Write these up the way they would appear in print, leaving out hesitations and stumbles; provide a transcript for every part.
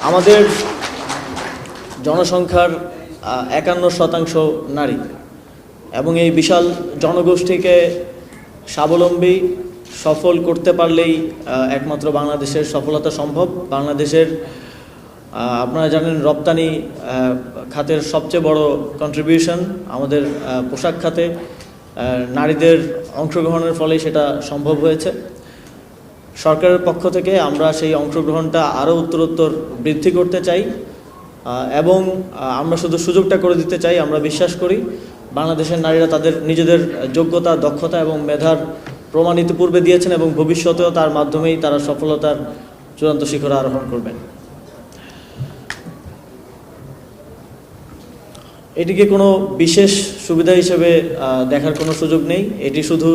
আমাদের জনসংখ্যার ৫১% নারী এবং এই বিশাল জনগোষ্ঠীকে স্বাবলম্বী সফল করতে পারলেই একমাত্র বাংলাদেশের সফলতা সম্ভব। বাংলাদেশের আপনারা জানেন রপ্তানি খাতের সবচেয়ে বড় কন্ট্রিবিউশন আমাদের পোশাক খাতে নারীদের অংশগ্রহণের ফলেই সেটা সম্ভব হয়েছে। সরকারের পক্ষ থেকে আমরা সেই অংশগ্রহণটা আরও উত্তরোত্তর বৃদ্ধি করতে চাই এবং আমরা শুধু সুযোগটা করে দিতে চাই। আমরা বিশ্বাস করি বাংলাদেশের নারীরা তাদের নিজেদের যোগ্যতা, দক্ষতা এবং মেধার প্রমাণ ইতিপূর্বে দিয়েছেন এবং ভবিষ্যতেও তার মাধ্যমেই তারা সফলতার চূড়ান্ত শিখরে আরোহণ করবেন। এটিকে কোনো বিশেষ সুবিধা হিসেবে দেখার কোনো সুযোগ নেই। এটি শুধু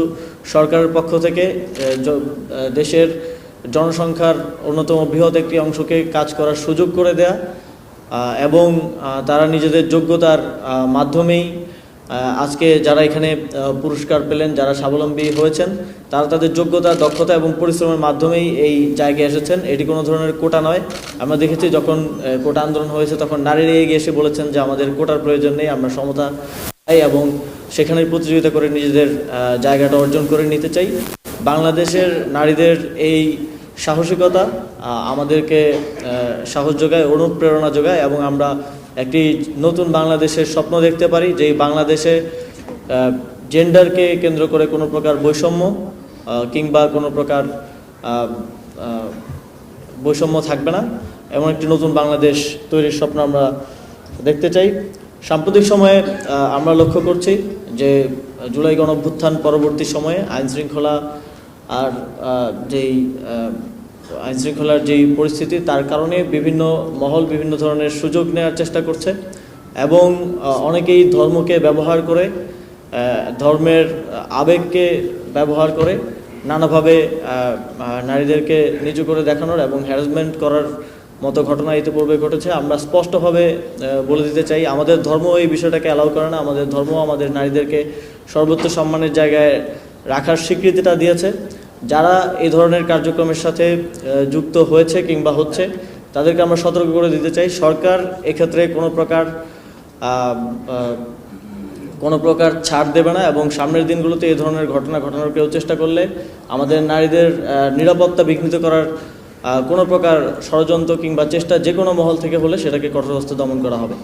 সরকারের পক্ষ থেকে দেশের জনসংখ্যার অন্যতম বৃহৎ একটি অংশকে কাজ করার সুযোগ করে দেয়া এবং তারা নিজেদের যোগ্যতার মাধ্যমেই আজকে যারা এখানে পুরস্কার পেলেন, যারা স্বাবলম্বী হয়েছেন, তারা তাদের যোগ্যতা, দক্ষতা এবং পরিশ্রমের মাধ্যমেই এই জায়গায় এসেছেন। এটি কোনো ধরনের কোটা নয়। আমরা দেখেছি যখন কোটা আন্দোলন হয়েছে তখন নারীরা এগিয়ে এসে বলেছেন যে আমাদের কোটার প্রয়োজন নেই, আমরা সমতা চাই এবং সেখানে প্রতিযোগিতা করে নিজেদের জায়গাটা অর্জন করে নিতে চাই। বাংলাদেশের নারীদের এই সাহসিকতা আমাদেরকে সাহস যোগায়, অনুপ্রেরণা যোগায় এবং আমরা একটি নতুন বাংলাদেশের স্বপ্ন দেখতে পারি, যেই বাংলাদেশে জেন্ডারকে কেন্দ্র করে কোনো প্রকার বৈষম্য কিংবা কোনো প্রকার বৈষম্য থাকবে না। এমন একটি নতুন বাংলাদেশ তৈরির স্বপ্ন আমরা দেখতে চাই। সাম্প্রতিক সময়ে আমরা লক্ষ্য করছি যে জুলাই গণঅভ্যুত্থান পরবর্তী সময়ে আইনশৃঙ্খলার যেই পরিস্থিতি, তার কারণে বিভিন্ন মহল বিভিন্ন ধরনের সুযোগ নেওয়ার চেষ্টা করছে এবং অনেকেই ধর্মকে ব্যবহার করে, ধর্মের আবেগকে ব্যবহার করে নানাভাবে নারীদেরকে নিচু করে দেখানোর এবং হ্যারাসমেন্ট করার মতো ঘটনা ইতিপূর্বে ঘটেছে। আমরা স্পষ্টভাবে বলে দিতে চাই আমাদের ধর্ম এই বিষয়টাকে অ্যালাউ করে না। আমাদের ধর্ম আমাদের নারীদেরকে সর্বোচ্চ সম্মানের জায়গায় রাখার স্বীকৃতিটা দিয়েছে। যারা এই ধরনের কার্যক্রমের সাথে যুক্ত হয়েছে কিংবা হচ্ছে তাদেরকে আমরা সতর্ক করে দিতে চাই। সরকার এক্ষেত্রে কোনো প্রকার ছাড় দেবে না এবং সামনের দিনগুলোতে এই ধরনের ঘটনা ঘটানোর কেউ চেষ্টা করলে আমাদের নারীদের নিরাপত্তা বিঘ্নিত করার কোনো প্রকার ষড়যন্ত্র কিংবা চেষ্টা যে কোনো মহল থেকে হলে সেটাকে কঠোর হস্তে দমন করা হবে।